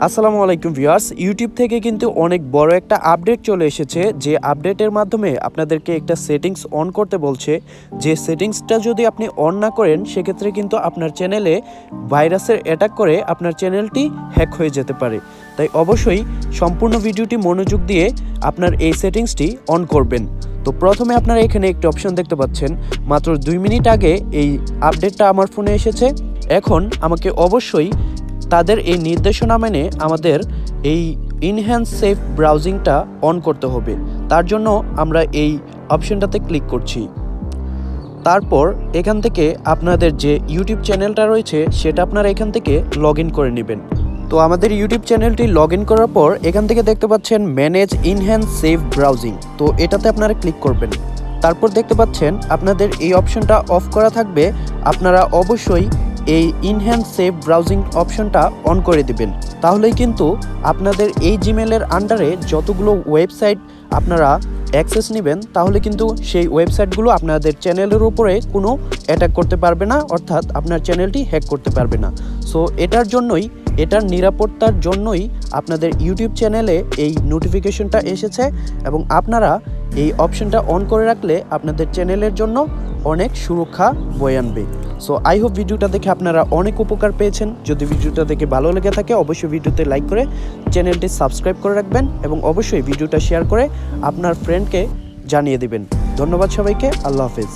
আসসালামু আলাইকুম viewers, YouTube থেকে কিন্তু অনেক বড় একটা আপডেট চলে এসেছে। যে আপডেটের মাধ্যমে আপনাদেরকে একটা সেটিংস অন করতে বলছে। যে সেটিংসটা যদি আপনি অন না করেন সেক্ষেত্রে কিন্তু আপনার চ্যানেলে ভাইরাসের অ্যাটাক করে আপনার চ্যানেলটি হ্যাক হয়ে যেতে পারে। তাই অবশ্যই সম্পূর্ণ ভিডিওটি মনোযোগ দিয়ে আপনার এই সেটিংসটি অন করবেন। তো প্রথমে আপনারা এখানে একটি অপশন দেখতে পাচ্ছেন। মাত্র 2 মিনিট আগে এই আপডেটটা আমার ফোনে এসেছে। এখন আমাকে অবশ্যই তাদের এই নির্দেশনা মেনে আমাদের এই ইনহ্যান্স সেফ ব্রাউজিংটা অন করতে হবে। তার জন্য আমরা এই অপশনটাতে ক্লিক করছি। তারপর এখান থেকে আপনাদের যে ইউটিউব চ্যানেলটা রয়েছে সেটা আপনারা এখান থেকে লগ ইন করে নেবেন। তো আমাদের ইউটিউব চ্যানেলটি লগ ইন করার পর এখান থেকে দেখতে পাচ্ছেন ম্যানেজ ইনহ্যান্স সেফ ব্রাউজিং। তো এটাতে আপনারা ক্লিক করবেন। তারপর দেখতে পাচ্ছেন আপনাদের এই অপশনটা অফ করা থাকবে। আপনারা অবশ্যই এই ইনহ্যান্স সেফ ব্রাউজিং অপশনটা অন করে দিবেন। তাহলেই কিন্তু আপনাদের এই জিমেলের আন্ডারে যতগুলো ওয়েবসাইট আপনারা অ্যাক্সেস নেবেন তাহলে কিন্তু সেই ওয়েবসাইটগুলো আপনাদের চ্যানেলের উপরে কোনো অ্যাটাক করতে পারবে না, অর্থাৎ আপনার চ্যানেলটি হ্যাক করতে পারবে না। সো এটার নিরাপত্তার জন্যই আপনাদের ইউটিউব চ্যানেলে এই নোটিফিকেশনটা এসেছে এবং আপনারা এই অপশনটা অন করে রাখলে আপনাদের চ্যানেলের জন্য অনেক সুরক্ষা বয়ে আনবে। সো আই হোপ ভিডিওটা দেখে আপনারা অনেক উপকার পেয়েছেন। যদি ভিডিওটা দেখে ভালো লেগে থাকে অবশ্যই ভিডিওতে লাইক করে চ্যানেলটি সাবস্ক্রাইব করে রাখবেন এবং অবশ্যই ভিডিওটা শেয়ার করে আপনার ফ্রেন্ডকে জানিয়ে দিবেন। ধন্যবাদ সবাইকে। আল্লাহ হাফেজ।